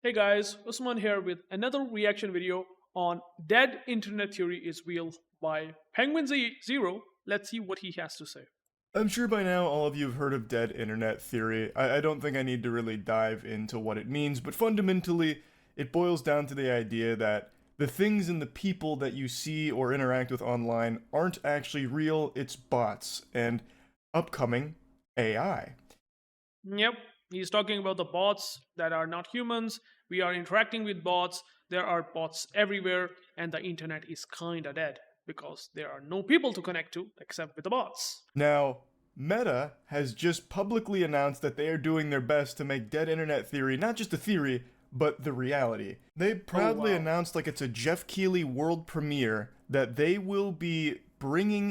Hey guys, Usman here with another reaction video on Dead Internet Theory is Real by Penguin Zero. Let's see what he has to say. I'm sure by now all of you have heard of dead internet theory. I don't think I need to really dive into what it means, but fundamentally, it boils down to the idea that the things and the people that you see or interact with online aren't actually real, it's bots, and upcoming AI. Yep, he's talking about the bots that are not humans. We are interacting with bots. There are bots everywhere, and the internet is kinda dead because there are no people to connect to except with the bots. Now, Meta has just publicly announced that they are doing their best to make dead internet theory not just a theory, but the reality. They Oh proudly wow. announced, like it's a Jeff Keighley world premiere, that they will be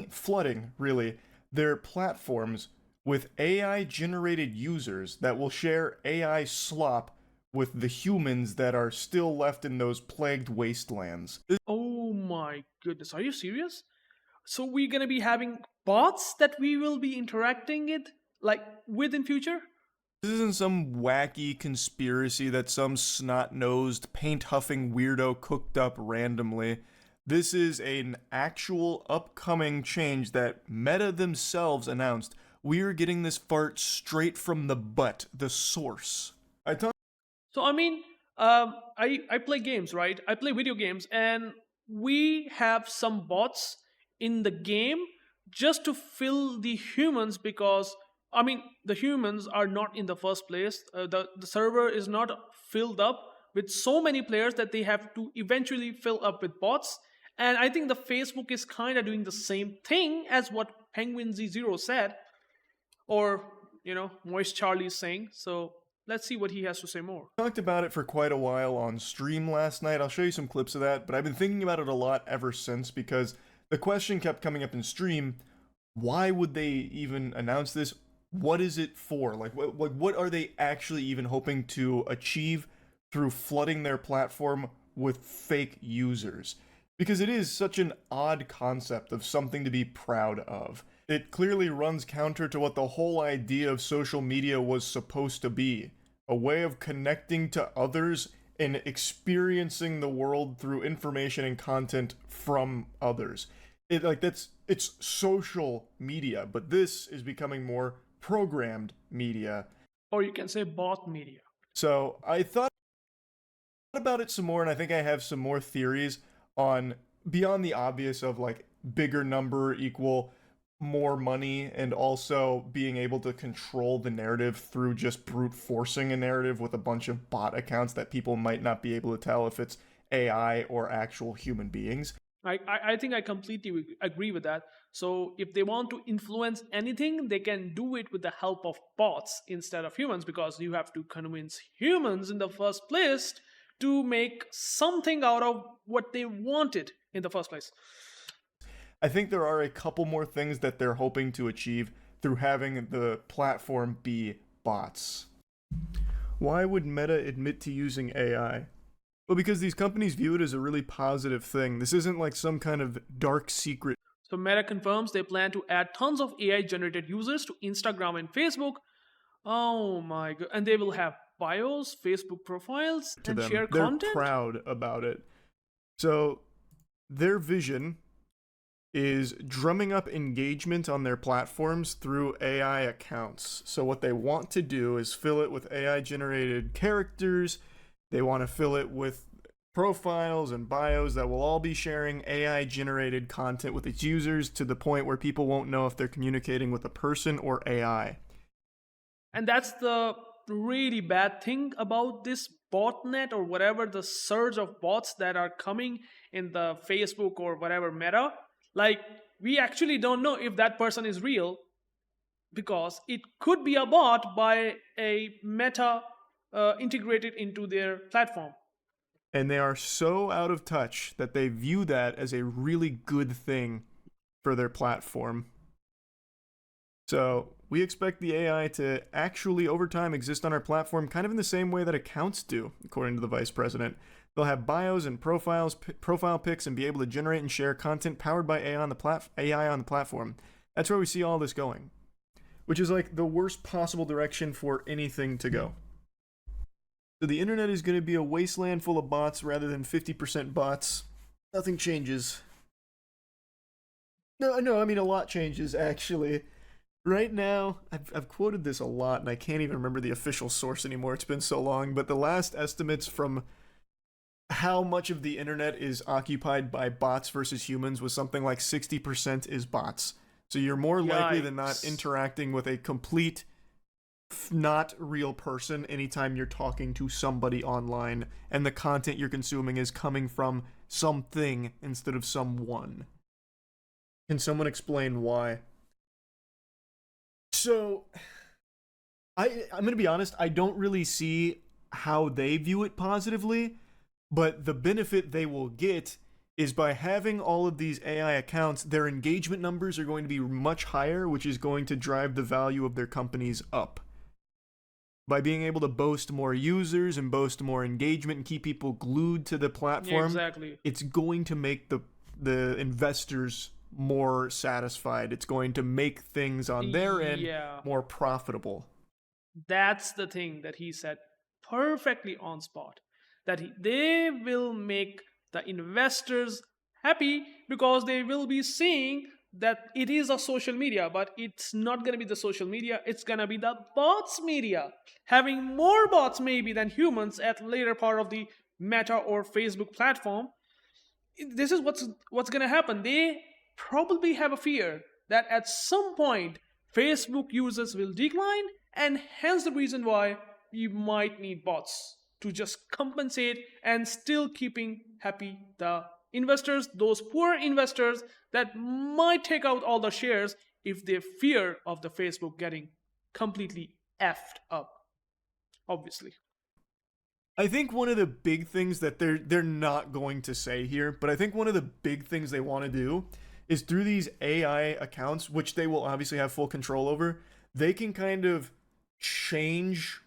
flooding, really, their platforms with AI generated users that will share AI slop with the humans that are still left in those plagued wastelands. Oh my goodness, are you serious? So we're gonna be having bots that we will be interacting it like with in future? This isn't some wacky conspiracy that some snot nosed, paint huffing weirdo cooked up randomly. This is an actual upcoming change that Meta themselves announced. We are getting this fart straight from the butt, the source. I talked So I mean, I play games, right? I play video games, and we have some bots in the game just to fill the humans because I mean the humans are not in the first place. The server is not filled up with so many players that they have to eventually fill up with bots. And I think the Facebook is kind of doing the same thing as what Penguin Z0 said, or Moist Charlie is saying. So let's see what he has to say more. talked about it for quite a while on stream last night. I'll show you some clips of that, but I've been thinking about it a lot ever since because the question kept coming up in stream, why would they even announce this? What is it for? What are they actually even hoping to achieve through flooding their platform with fake users? Because it is such an odd concept of something to be proud of. It clearly runs counter to what the whole idea of social media was supposed to be, a way of connecting to others and experiencing the world through information and content from others. It's social media, but this is becoming more programmed media. Or you can say bot media. So I thought about it some more, and I think I have some more theories on beyond the obvious of like bigger number equal more money, and also being able to control the narrative through just brute forcing a narrative with a bunch of bot accounts that people might not be able to tell if it's AI or actual human beings. I think I completely agree with that. So if they want to influence anything, they can do it with the help of bots instead of humans because you have to convince humans in the first place to make something out of what they wanted in the first place. I think there are a couple more things that they're hoping to achieve through having the platform be bots. Why would Meta admit to using AI? Well, because these companies view it as a really positive thing. This isn't like some kind of dark secret So Meta confirms they plan to add tons of AI generated users to Instagram and Facebook. Oh my god. And they will have bios, Facebook profiles, to and them. share They're content? proud about it. So, their vision is drumming up engagement on their platforms through AI accounts. So, what they want to do is fill it with AI generated characters. They want to fill it with profiles and bios that will all be sharing AI generated content with its users to the point where people won't know if they're communicating with a person or AI. And that's the really bad thing about this botnet or whatever the surge of bots that are coming in the Facebook or whatever meta. Like, we actually don't know if that person is real because it could be a bot by a meta integrated into their platform. And they are so out of touch that they view that as a really good thing for their platform. So we expect the AI to actually, over time, exist on our platform kind of in the same way that accounts do, according to the vice president. They'll have bios and profile pics, and be able to generate and share content powered by AI on the platform. That's where we see all this going, which is like the worst possible direction for anything to go. So the internet is going to be a wasteland full of bots rather than 50% bots. Nothing changes. No, no, I mean a lot changes actually. Right now, I've quoted this a lot, and I can't even remember the official source anymore. It's been so long. But the last estimates from how much of the internet is occupied by bots versus humans was something like 60% is bots. So you're more likely than not Yikes. interacting with a complete, not real person anytime you're talking to somebody online, and the content you're consuming is coming from something instead of someone. Can someone explain why? So, I'm going to be honest, I don't really see how they view it positively, but the benefit they will get is by having all of these AI accounts, their engagement numbers are going to be much higher, which is going to drive the value of their companies up. By being able to boast more users and boast more engagement and keep people glued to the Yeah, platform, exactly. it's going to make the investors more satisfied. It's going to make things on their end Yeah. more profitable. That's the thing that he said perfectly on spot. That they will make the investors happy because they will be seeing that it is a social media, but it's not going to be the social media, it's going to be the bots media. Having more bots maybe than humans at later part of the Meta or Facebook platform, this is what's going to happen. They probably have a fear that at some point Facebook users will decline, and hence the reason why you might need bots to just compensate and still keeping happy the investors, those poor investors that might take out all the shares if they fear of the Facebook getting completely effed up, obviously. I think one of the big things that they're not going to say here, but I think one of the big things they want to do is through these AI accounts, which they will obviously have full control over, they can kind of change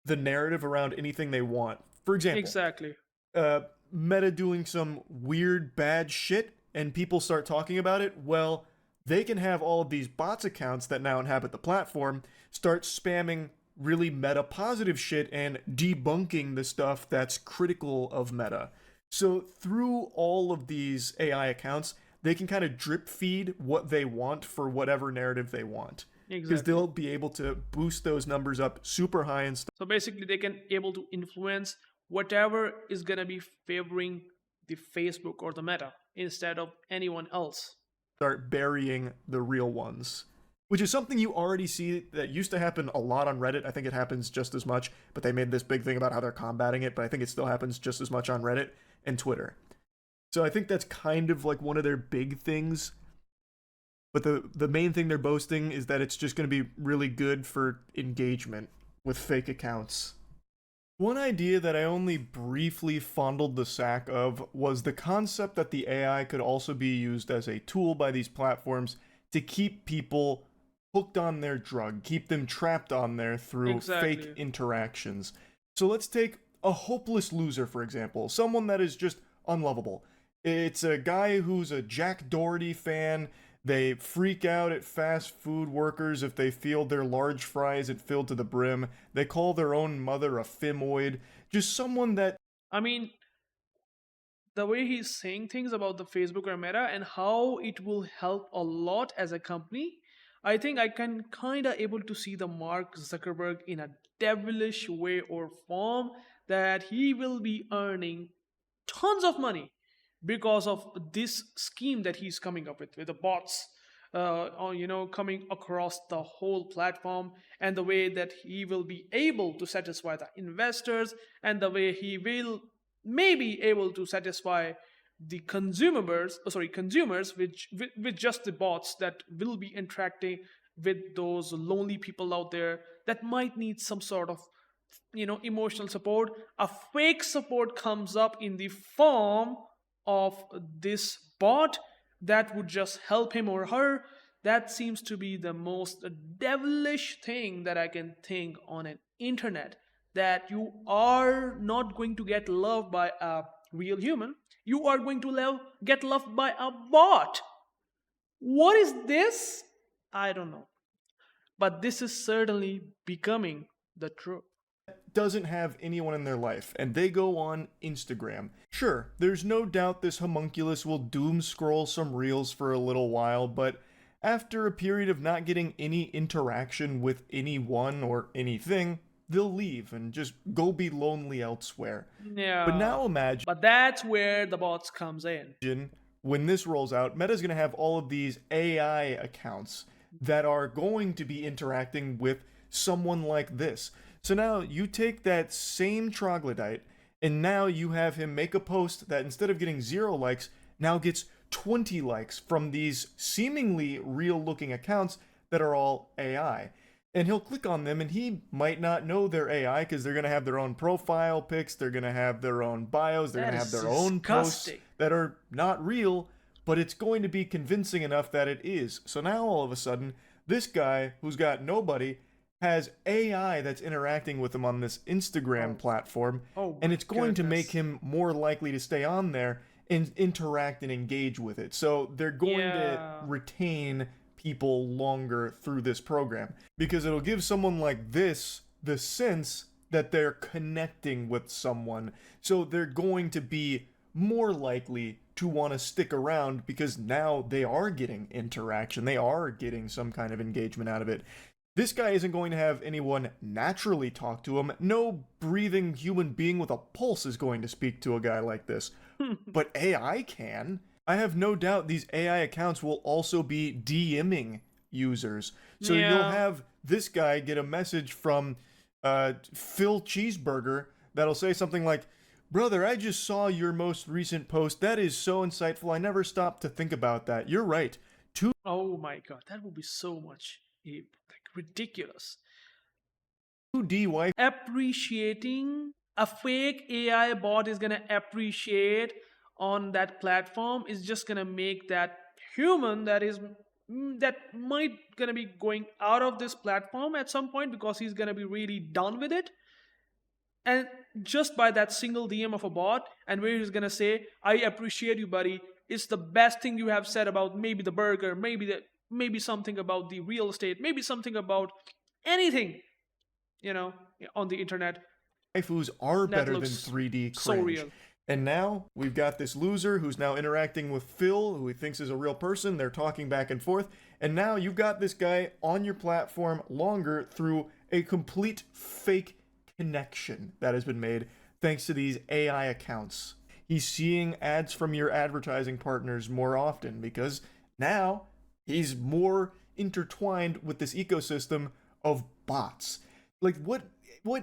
the narrative around anything they want. For example, Exactly. uh, Meta doing some weird bad shit and people start talking about it, well, they can have all of these bots accounts that now inhabit the platform start spamming really meta positive shit and debunking the stuff that's critical of meta. So through all of these AI accounts, they can kind of drip feed what they want for whatever narrative they want. Because Exactly. they'll be able to boost those numbers up super high and So basically, they can able to influence whatever is gonna be favoring the Facebook or the Meta instead of anyone else. start burying the real ones. Which is something you already see that used to happen a lot on Reddit. I think it happens just as much, but they made this big thing about how they're combating it, but I think it still happens just as much on Reddit and Twitter. So I think that's kind of like one of their big things. But the main thing they're boasting is that it's just going to be really good for engagement with fake accounts. One idea that I only briefly fondled the sack of was the concept that the AI could also be used as a tool by these platforms to keep people hooked on their drug, keep them trapped on there through fake Exactly. interactions. So let's take a hopeless loser, for example, someone that is just unlovable. It's a guy who's a Jack Doherty fan. They freak out at fast food workers if they feel their large fries at filled to the brim. They call their own mother a femoid. Just someone that I mean, the way he's saying things about the Facebook or Meta and how it will help a lot as a company, I think I can kind of able to see the Mark Zuckerberg in a devilish way or form that he will be earning tons of money because of this scheme that he's coming up with the bots coming across the whole platform, and the way that he will be able to satisfy the investors, and the way he will maybe able to satisfy the consumers with just the bots that will be interacting with those lonely people out there that might need some sort of emotional support. A fake support comes up in the form of this bot that would just help him or her. That seems to be the most devilish thing that I can think on an internet, that you are not going to get loved by a real human, you are going to get loved by a bot. What is this? I don't know, but this is certainly becoming the truth. doesn't have anyone in their life and they go on Instagram, sure, there's no doubt this homunculus will doom scroll some reels for a little while, but after a period of not getting any interaction with anyone or anything, they'll leave and just go be lonely elsewhere. But Yeah. now imagine But that's where the bots comes in. when this rolls out, Meta's going to have all of these AI accounts that are going to be interacting with someone like this. So now you take that same troglodyte, and now you have him make a post that instead of getting 0 likes, now gets 20 likes from these seemingly real looking accounts that are all AI. And he'll click on them, and he might not know they're AI because they're going to have their own profile pics, they're going to have their own bios, they're going That to have is their own posts disgusting. that are not real, but it's going to be convincing enough that it is. So now all of a sudden, this guy who's got nobody has AI that's interacting with him on this Instagram Oh, platform, oh and my it's going to make goodness. him more likely to stay on there and interact and engage with it. So they're going to Yeah. retain people longer through this program because it'll give someone like this the sense that they're connecting with someone. So they're going to be more likely to want to stick around because now they are getting interaction, they are getting some kind of engagement out of it. This guy isn't going to have anyone naturally talk to him. No breathing human being with a pulse is going to speak to a guy like this. But AI can. I have no doubt these AI accounts will also be DMing users. So you'll Yeah. have this guy get a message from Phil Cheeseburger that'll say something like, "Brother, I just saw your most recent post. That is so insightful. I never stopped to think about that. You're right. Oh my god, that would be so much like ridiculous. 2D wife Appreciating a fake AI bot is gonna appreciate on that platform is just gonna make that human that might gonna be going out of this platform at some point because he's gonna be really done with it, and just by that single DM of a bot, and where he's gonna say, "I appreciate you, buddy. It's the best thing you have said about maybe the burger, maybe something about the real estate, maybe something about anything, you know, on the internet." waifus are That better than looks 3D so cringe. real. And now we've got this loser who's now interacting with Phil, who he thinks is a real person. They're talking back and forth. And now you've got this guy on your platform longer through a complete fake connection that has been made thanks to these AI accounts. He's seeing ads from your advertising partners more often because now he's more intertwined with this ecosystem of bots. Like what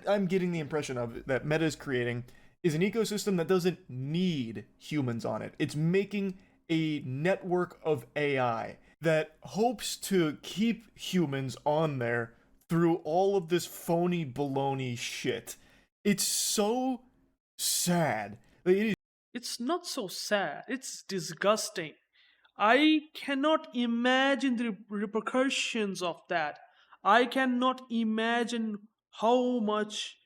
I'm getting the impression of that Meta is creating is an ecosystem that doesn't need humans on it. It's making a network of AI that hopes to keep humans on there through all of this phony baloney shit. It's so sad. Like, it is It's not so sad, it's disgusting. I cannot imagine the repercussions of that. I cannot imagine how much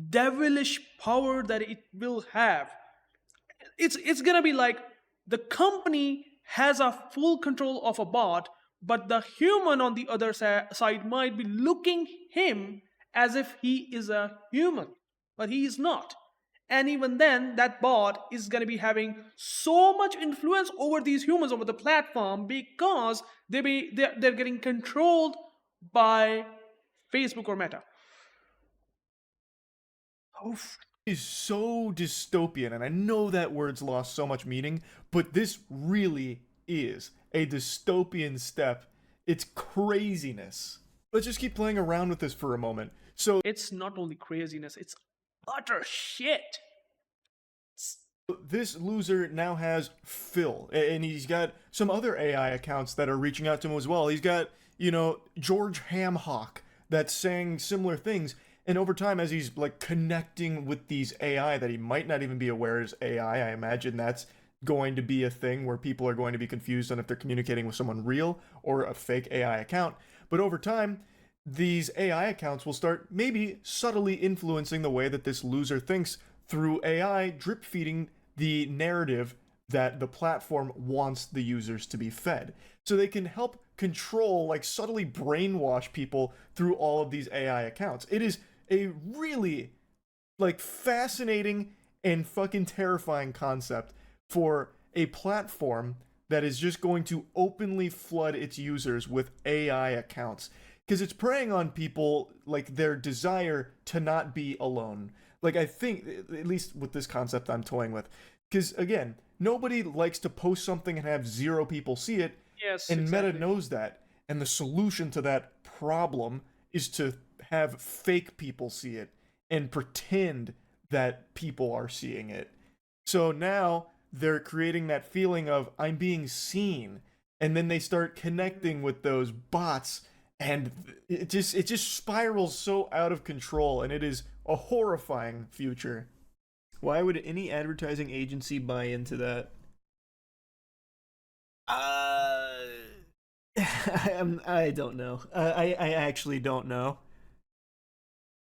devilish power that it will have. It's gonna be like the company has a full control of a bot, but the human on the other side might be looking him as if he is a human, but he is not. And even then, that bot is going to be having so much influence over these humans over the platform because they're getting controlled by Facebook or Meta. Oof. is so dystopian, and I know that word's lost so much meaning, but this really is a dystopian step. It's craziness. Let's just keep playing around with this for a moment. So It's not only craziness, it's utter shit. this loser now has Phil, and he's got some other AI accounts that are reaching out to him as well. He's got, George Hamhawk that's saying similar things. And over time, as he's like connecting with these AI that he might not even be aware is AI, I imagine that's going to be a thing where people are going to be confused on if they're communicating with someone real or a fake AI account. But over time, these AI accounts will start maybe subtly influencing the way that this loser thinks through AI, drip feeding the narrative that the platform wants the users to be fed. So they can help control, like subtly brainwash people through all of these AI accounts. It is a really like fascinating and fucking terrifying concept for a platform that is just going to openly flood its users with AI accounts because it's preying on people like their desire to not be alone. Like I think at least with this concept I'm toying with because again, nobody likes to post something and have zero people see it, Yes, and Meta exactly. knows that. And the solution to that problem is to have fake people see it and pretend that people are seeing it. So now they're creating that feeling of I'm being seen, and then they start connecting with those bots, and it just spirals so out of control, and it is a horrifying future. Why would any advertising agency buy into that? Uh, I don't know. I actually don't know.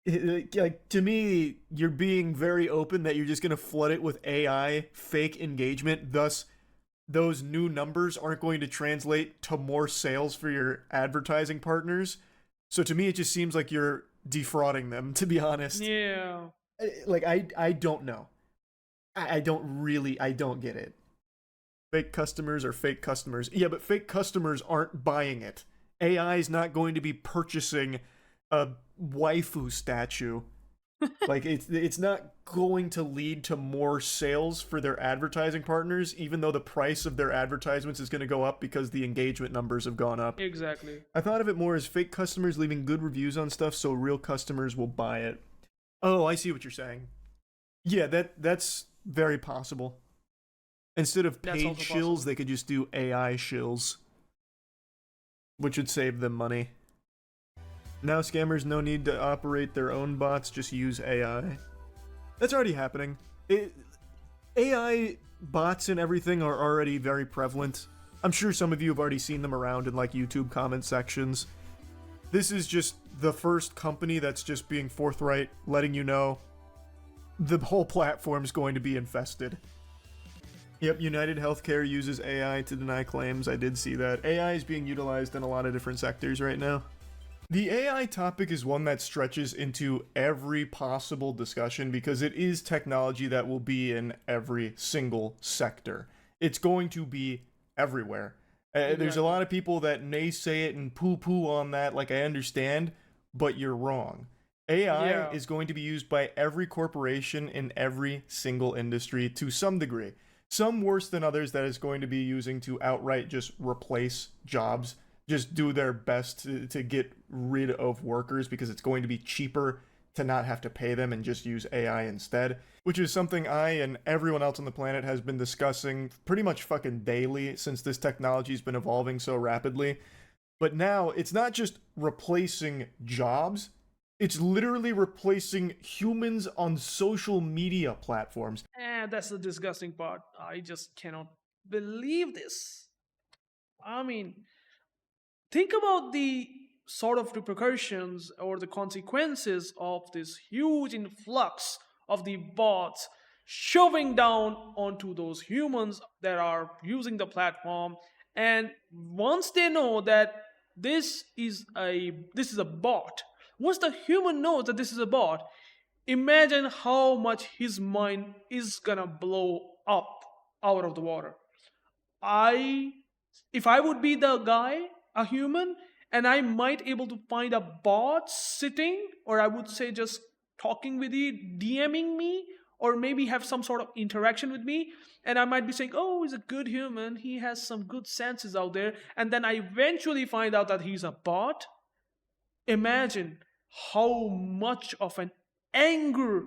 Like to me, you're being very open that you're just gonna flood it with AI fake engagement. Thus, those new numbers aren't going to translate to more sales for your advertising partners. So to me, it just seems like you're defrauding them. To be honest, Yeah, like I don't know. I don't really I don't get it. Fake customers are fake customers. Yeah, but fake customers aren't buying it. AI is not going to be purchasing a waifu statue. Like it's not going to lead to more sales for their advertising partners, even though the price of their advertisements is going to go up because the engagement numbers have gone up. exactly. I thought of it more as fake customers leaving good reviews on stuff so real customers will buy it. Oh, I see what you're saying. Yeah, that's very possible. Instead of That's paid also shills, possible. they could just do AI shills, which would save them money. Now scammers no need to operate their own bots, just use AI. That's already happening. AI bots and everything are already very prevalent. I'm sure some of you have already seen them around in like YouTube comment sections. This is just the first company that's just being forthright, letting you know the whole platform's going to be infested. Yep, United Healthcare uses AI to deny claims. I did see that. AI is being utilized in a lot of different sectors right now. The AI topic is one that stretches into every possible discussion because it is technology that will be in every single sector. It's going to be everywhere. There's a Exactly. lot of people that naysay it and poo poo on that, like I understand, but you're wrong. AI Yeah, is going to be used by every corporation in every single industry to some degree. Some worse than others that is going to be using to outright just replace jobs, just do their best to get rid of workers because it's going to be cheaper to not have to pay them and just use AI instead, which is something I and everyone else on the planet has been discussing pretty much fucking daily since this technology's been evolving so rapidly. But now it's not just replacing jobs, it's literally replacing humans on social media platforms. and that's the disgusting part. I just cannot believe this. I mean, think about the sort of repercussions or the consequences of this huge influx of the bots shoving down onto those humans that are using the platform. And once they know that this is a bot, once the human knows that this is a bot, imagine how much his mind is gonna blow up out of the water. I if I would be the guy, a human, and I might able to find a bot sitting, or I would say just talking with you, DMing me, or maybe have some sort of interaction with me, and I might be saying, "Oh, he's a good human. He has some good senses out there," and then I eventually find out that he's a bot. Imagine how much of an anger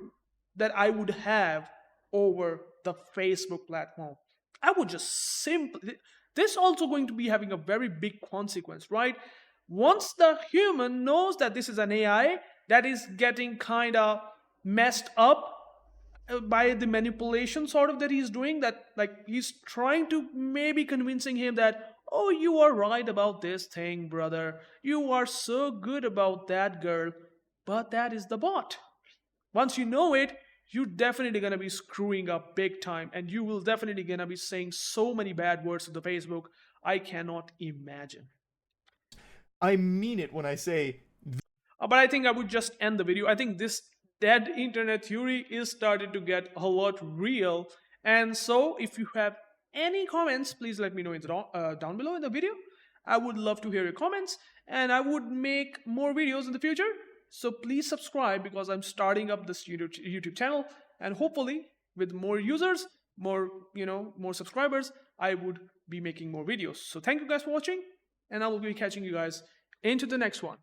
that I would have over the Facebook platform. I would just simply, this also going to be having a very big consequence, right? Once the human knows that this is an AI that is getting kind of messed up by the manipulation sort of that he's doing, that like he's trying to maybe convincing him that, oh, you are right about this thing, brother, you are so good about that girl, but that is the bot. Once you know it, you're definitely gonna be screwing up big time, and you will definitely gonna be saying so many bad words to the Facebook. I cannot imagine. I mean it when I say But I think I would just end the video. I think this dead internet theory is starting to get a lot real. And so, if you have any comments, please let me know in the down below in the video. I would love to hear your comments, and I would make more videos in the future. So please subscribe because I'm starting up this YouTube channel, and hopefully, with more users, more subscribers, I would be making more videos. So thank you guys for watching, and I will be catching you guys into the next one.